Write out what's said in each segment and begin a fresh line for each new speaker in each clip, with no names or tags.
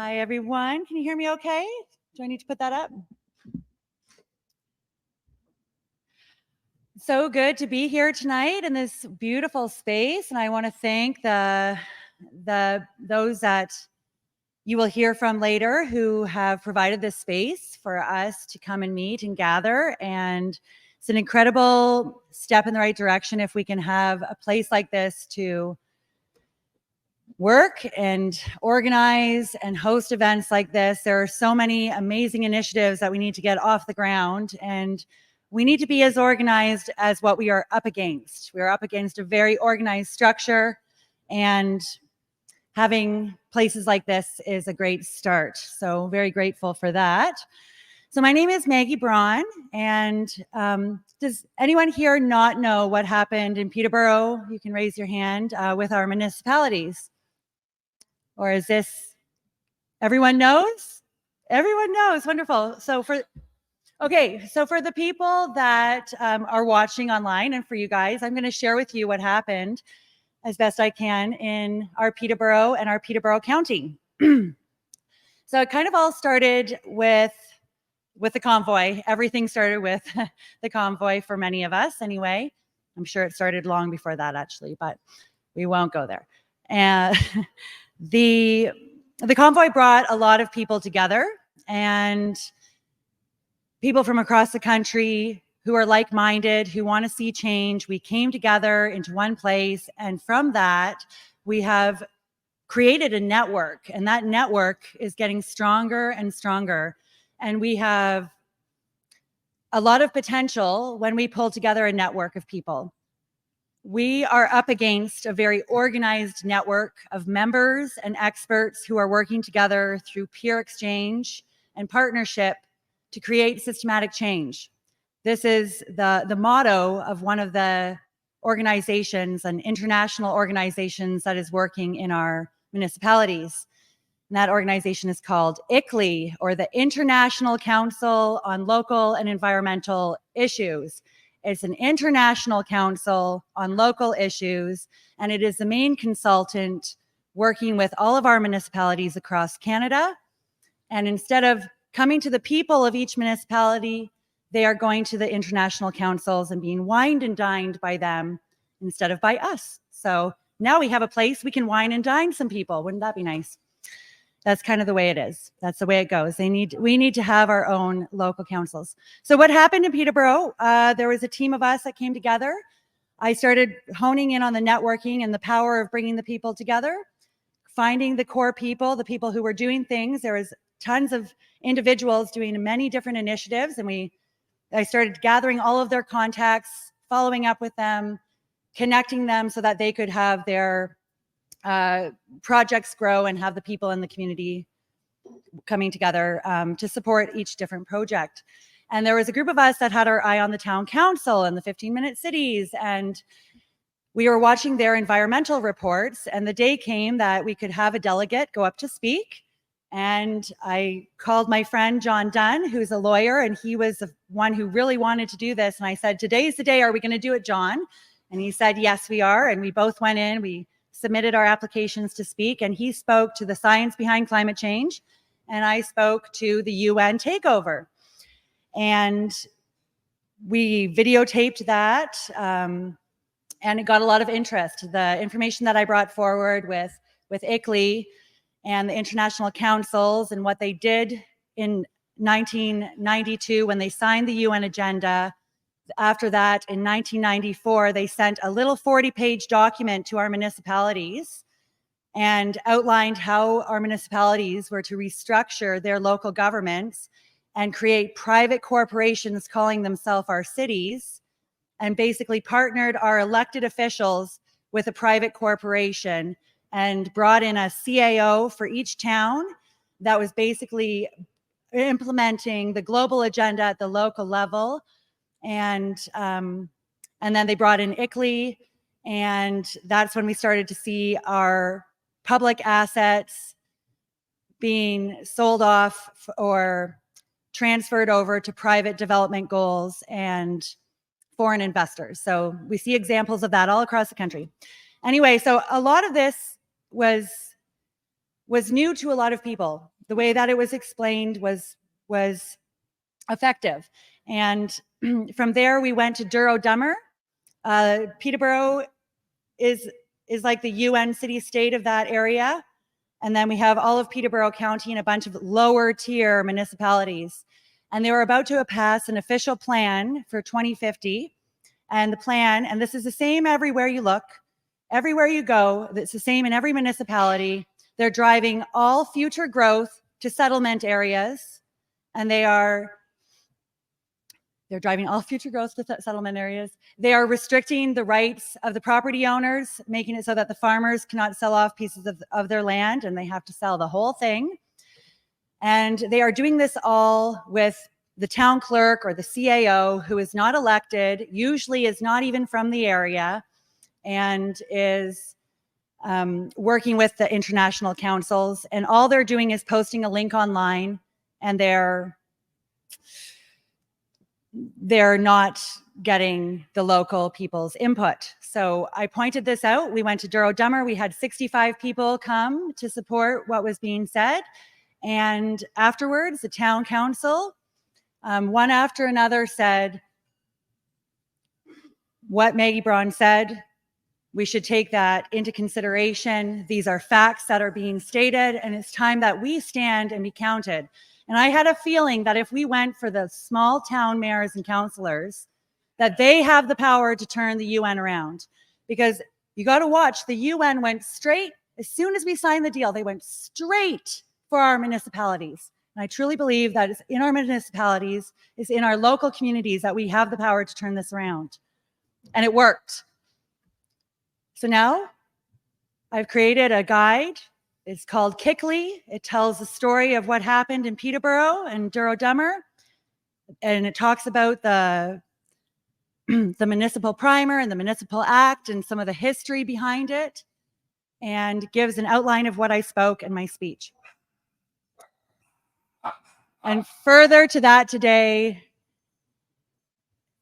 Hi, everyone. Can you hear me okay? Do I need to put that up? So good to be here tonight in this beautiful space, and I want to thank those that you will hear from later who have provided this space for us to come and meet and gather. And it's an incredible step in the right direction if we can have a place like this to work and organize and host events like this. There are so many amazing initiatives that we need to get off the ground, and we need to be as organized as what we are up against. We are up against a very organized structure, and having places like this is a great start. So very grateful for that. So my name is Maggie Braun, and does anyone here not know what happened in Peterborough? You can raise your hand with our municipalities. Or is this, everyone knows? Everyone knows, wonderful. So for the people that are watching online and for you guys, I'm gonna share with you what happened as best I can in our Peterborough and our Peterborough County. So it kind of all started with the convoy. Everything started with the convoy for many of us anyway. I'm sure it started long before that actually, but we won't go there. And the convoy brought a lot of people together, and people from across the country who are like-minded, who want to see change. We came together into one place, and from that, we have created a network, and that network is getting stronger and stronger. And we have a lot of potential when we pull together a network of people. We are up against a very organized network of members and experts who are working together through peer exchange and partnership to create systematic change. This is the motto of one of the organizations and international organizations that is working in our municipalities. And that organization is called ICLEI, or the International Council on Local and Environmental Issues. It's an international council on local issues, and it is the main consultant working with all of our municipalities across Canada. And instead of coming to the people of each municipality, they are going to the international councils and being wined and dined by them instead of by us. So now we have a place we can wine and dine some people. Wouldn't that be nice? That's kind of the way it is. That's the way it goes. We need to have our own local councils. So what happened in Peterborough? There was a team of us that came together. I started honing in on the networking and the power of bringing the people together, finding the core people, the people who were doing things. There was tons of individuals doing many different initiatives, and I started gathering all of their contacts, following up with them, connecting them so that they could have their projects grow and have the people in the community coming together to support each different project. And there was a group of us that had our eye on the town council and the 15-minute cities, and we were watching their environmental reports, and the day came that we could have a delegate go up to speak. And I called my friend John Dunn, who's a lawyer, and he was the one who really wanted to do this. And I said, "Today's the day. Are we going to do it, John?" And he said, "Yes, we are." And we both went in. We submitted our applications to speak, and he spoke to the science behind climate change, and I spoke to the UN takeover. And we videotaped that, and it got a lot of interest. The information that I brought forward with ICLEI and the international councils and what they did in 1992 when they signed the UN agenda. After that, in 1994, they sent a little 40-page document to our municipalities and outlined how our municipalities were to restructure their local governments and create private corporations calling themselves our cities, and basically partnered our elected officials with a private corporation and brought in a CAO for each town that was basically implementing the global agenda at the local level. And then they brought in ICLEI, and that's when we started to see our public assets being sold off or transferred over to private development goals and foreign investors. So we see examples of that all across the country. Anyway, so a lot of this was was new to a lot of people. The way that it was explained was effective. And from there, we went to Duro-Dummer. Peterborough is like the UN city-state of that area. And then we have all of Peterborough County and a bunch of lower tier municipalities. And they were about to pass an official plan for 2050. And the plan, and this is the same everywhere you look, everywhere you go, it's the same in every municipality. They're driving all future growth to settlement areas. And they're driving all future growth to settlement areas. They are restricting the rights of the property owners, making it so that the farmers cannot sell off pieces of their land and they have to sell the whole thing. And they are doing this all with the town clerk or the CAO, who is not elected, usually is not even from the area, and is working with the international councils. And all they're doing is posting a link online, and they're not getting the local people's input. So I pointed this out. We went to Duro-Dummer. We had 65 people come to support what was being said. And afterwards, the town council, one after another, said what Maggie Braun said. We should take that into consideration. These are facts that are being stated, and it's time that we stand and be counted. And I had a feeling that if we went for the small town mayors and councillors, that they have the power to turn the UN around. Because you got to watch, the UN went straight, as soon as we signed the deal, they went straight for our municipalities. And I truly believe that it's in our municipalities, it's in our local communities that we have the power to turn this around. And it worked. So now I've created a guide. It's called Kickley. It tells the story of what happened in Peterborough and Duro-Dummer. And it talks about the municipal primer and the municipal act and some of the history behind it, and gives an outline of what I spoke in my speech. And further to that today,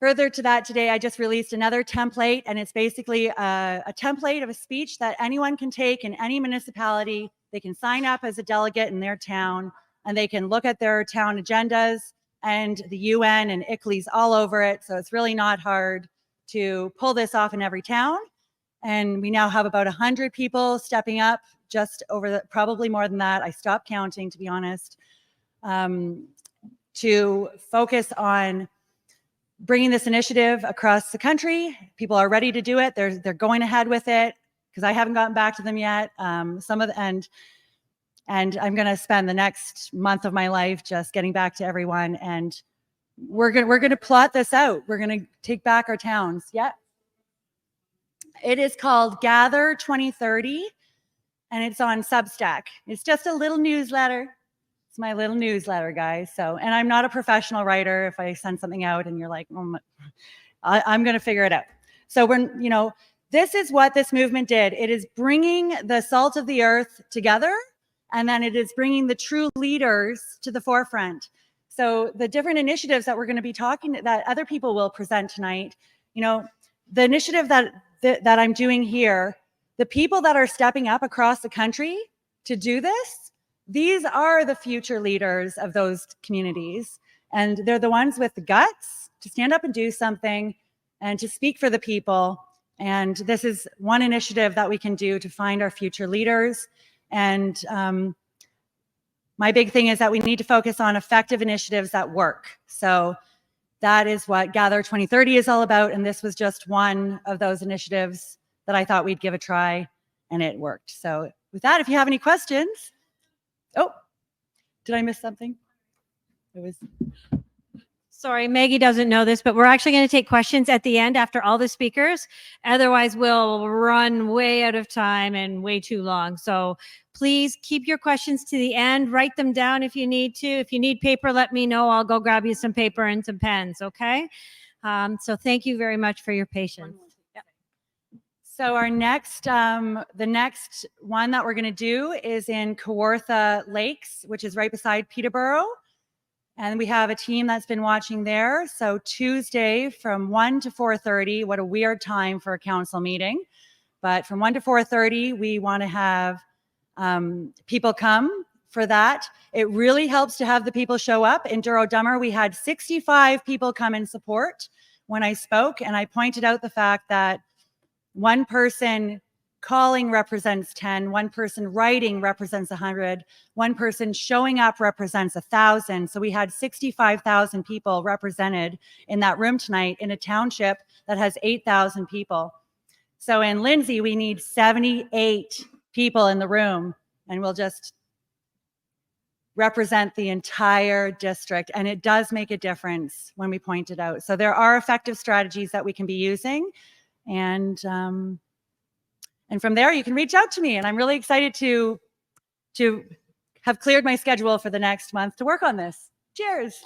I just released another template, and it's basically a template of a speech that anyone can take in any municipality. They can sign up as a delegate in their town, and they can look at their town agendas, and the UN and ICLEI's all over it. So it's really not hard to pull this off in every town. And we now have about 100 people stepping up, just over probably more than that. I stopped counting, to be honest, to focus on bringing this initiative across the country. People are ready to do it. They're going ahead with it, because I haven't gotten back to them yet. And I'm going to spend the next month of my life just getting back to everyone. And we're going to plot this out. We're going to take back our towns. Yeah. It is called Gather 2030, and it's on Substack. It's just a little newsletter. It's my little newsletter, guys. So, and I'm not a professional writer. If I send something out and you're like, oh, I'm going to figure it out. So this is what this movement did. It is bringing the salt of the earth together, and then it is bringing the true leaders to the forefront. So the different initiatives that we're going to be that other people will present tonight, the initiative that I'm doing here, the people that are stepping up across the country to do this, these are the future leaders of those communities. And they're the ones with the guts to stand up and do something and to speak for the people. And this is one initiative that we can do to find our future leaders. And my big thing is that we need to focus on effective initiatives that work. So that is what Gather 2030 is all about. And this was just one of those initiatives that I thought we'd give a try, and it worked. So with that, if you have any questions. Oh, did I miss something?
Sorry, Maggie doesn't know this, but we're actually going to take questions at the end after all the speakers. Otherwise, we'll run way out of time and way too long. So please keep your questions to the end. Write them down if you need to. If you need paper, let me know. I'll go grab you some paper and some pens, okay? So thank you very much for your patience.
So our next, the next one that we're going to do is in Kawartha Lakes, which is right beside Peterborough. And we have a team that's been watching there. So Tuesday from 1 to 4:30, what a weird time for a council meeting. But from 1 to 4:30, we want to have people come for that. It really helps to have the people show up. In Duro Dummer, we had 65 people come in support when I spoke, and I pointed out the fact that one person calling represents 10, one person writing represents 100, one person showing up represents 1,000. So we had 65,000 people represented in that room tonight in a township that has 8,000 people. So in Lindsay, we need 78 people in the room, and we'll just represent the entire district. And it does make a difference when we point it out. So there are effective strategies that we can be using. And from there, you can reach out to me. And I'm really excited to have cleared my schedule for the next month to work on this. Cheers.